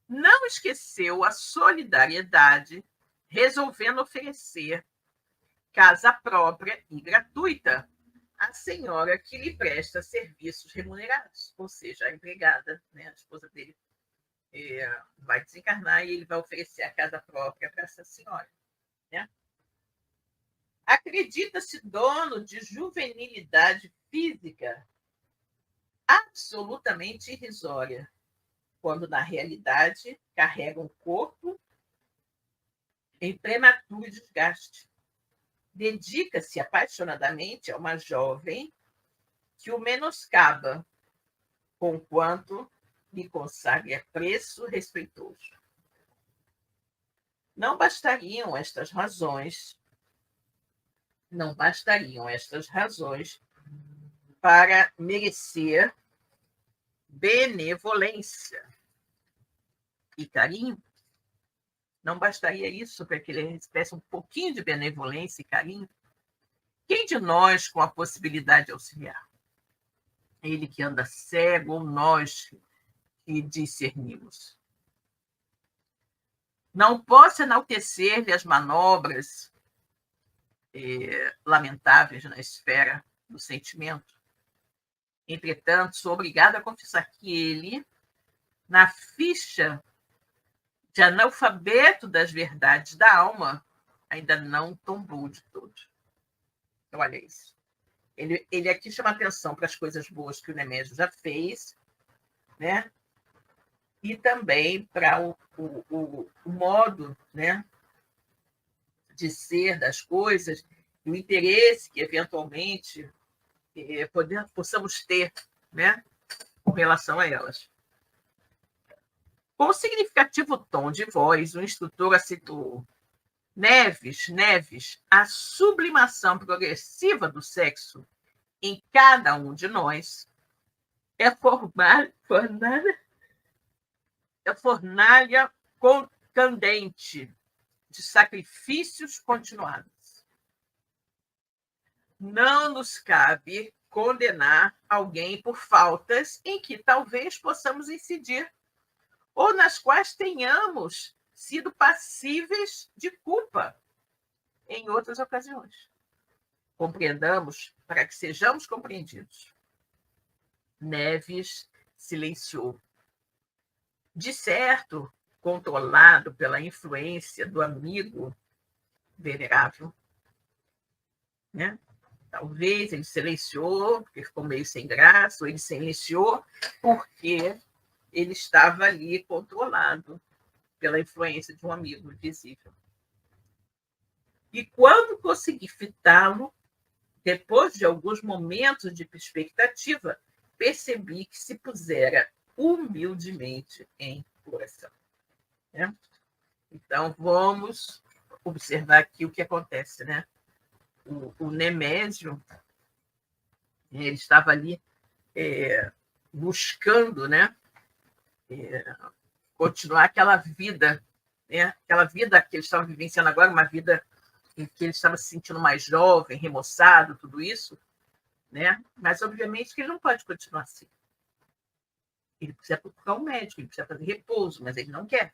não esqueceu a solidariedade, resolvendo oferecer casa própria e gratuita à senhora que lhe presta serviços remunerados, ou seja, a empregada, né, a esposa dele, vai desencarnar e ele vai oferecer a casa própria para essa senhora. Né? Acredita-se dono de juvenilidade física absolutamente irrisória, quando na realidade carrega um corpo em prematuro desgaste. Dedica-se apaixonadamente a uma jovem que o menoscaba, conquanto lhe consagre preço respeitoso. Não bastariam estas razões para merecer benevolência e carinho? Não bastaria isso para que ele recebesse um pouquinho de benevolência e carinho? Quem de nós com a possibilidade de auxiliar? Ele que anda cego ou nós que discernimos? Não posso enaltecer-lhe as manobras lamentáveis na esfera do sentimento. Entretanto, sou obrigada a confessar que ele, na ficha de analfabeto das verdades da alma, ainda não tombou de todo. Olha isso. Ele aqui chama atenção para as coisas boas que o Nemésio já fez, né? E também para o modo, né, de ser das coisas, o interesse que, eventualmente, possamos ter, né, com relação a elas. Com significativo tom de voz, o instrutor acentuou: Neves, a sublimação progressiva do sexo em cada um de nós é fornalha candente de sacrifícios continuados. Não nos cabe condenar alguém por faltas em que talvez possamos incidir, ou nas quais tenhamos sido passíveis de culpa em outras ocasiões. Compreendamos para que sejamos compreendidos. Neves silenciou. De certo, controlado pela influência do amigo venerável, né? Talvez ele silenciou, porque ficou meio sem graça, ou ele silenciou porque ele estava ali controlado pela influência de um amigo invisível. E quando consegui fitá-lo, depois de alguns momentos de expectativa, percebi que se pusera humildemente em oração. Né? Então, vamos observar aqui o que acontece. Né? O Nemésio, ele estava ali buscando, né, continuar aquela vida, né, aquela vida que ele estava vivenciando agora, uma vida em que ele estava se sentindo mais jovem, remoçado, tudo isso, né? Mas obviamente que ele não pode continuar assim. Ele precisa procurar um médico, ele precisa fazer repouso, mas ele não quer,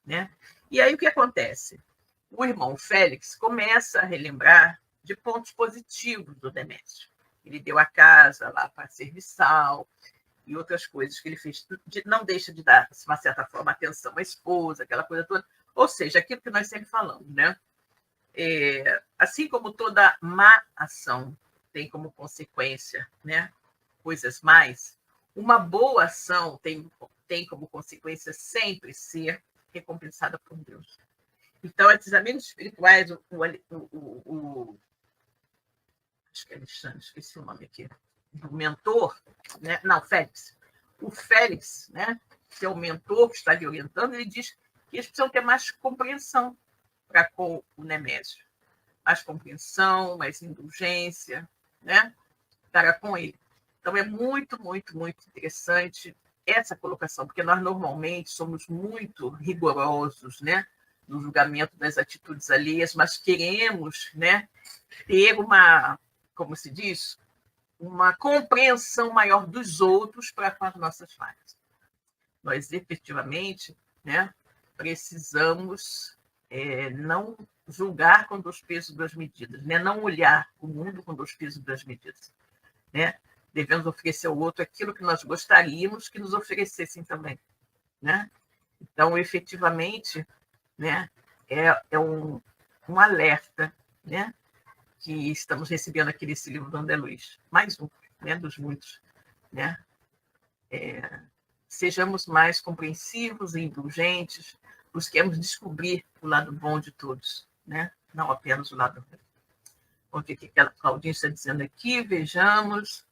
né? E aí o que acontece? O irmão Félix começa a relembrar de pontos positivos do Demétrio. Ele deu a casa lá para serviçal e outras coisas que ele fez. Não deixa de dar, de uma certa forma, atenção à esposa, aquela coisa toda. Ou seja, aquilo que nós sempre falamos, né? Assim como toda má ação tem como consequência, né, coisas mais, uma boa ação tem como consequência sempre ser recompensada por Deus. Então, esses amigos espirituais, acho que é Alexandre, esqueci o nome aqui, do mentor, né? Não, Félix. O Félix, né, que é o mentor que está lhe orientando, ele diz que eles precisam ter mais compreensão para com o Nemésio. Mais compreensão, mais indulgência, né, para com ele. Então, é muito, muito, muito interessante essa colocação, porque nós normalmente somos muito rigorosos, né, no julgamento das atitudes alheias, mas queremos, né, ter uma, como se diz, uma compreensão maior dos outros para com as nossas falhas. Nós, efetivamente, né, precisamos não julgar com 2 pesos e 2 medidas, né, não olhar o mundo com 2 pesos e 2 medidas. Né? Devemos oferecer ao outro aquilo que nós gostaríamos que nos oferecessem também. Né? Então, efetivamente, né, é um alerta, né, que estamos recebendo aqui nesse livro do André Luiz. Mais um, né, dos muitos. Né? Sejamos mais compreensivos e indulgentes, busquemos descobrir o lado bom de todos, né? Não apenas o lado ruim. Vamos ver o que a Claudinha está dizendo aqui, vejamos.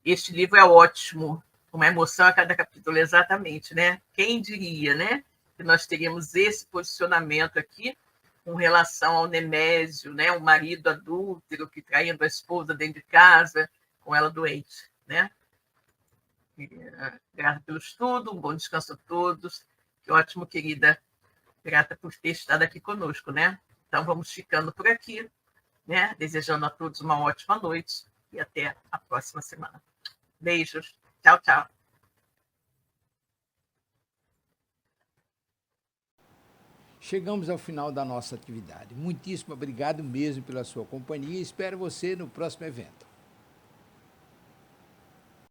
Este livro é ótimo, uma emoção a cada capítulo, exatamente, né? Quem diria, né, que nós teríamos esse posicionamento aqui com relação ao Nemésio, né, um marido adúltero que traindo a esposa dentro de casa, com ela doente, né? Grata pelo estudo, um bom descanso a todos. Que ótimo, querida. Grata por ter estado aqui conosco, né? Então, vamos ficando por aqui, né? Desejando a todos uma ótima noite e até a próxima semana. Beijos. Tchau, tchau. Chegamos ao final da nossa atividade. Muitíssimo obrigado mesmo pela sua companhia e espero você no próximo evento.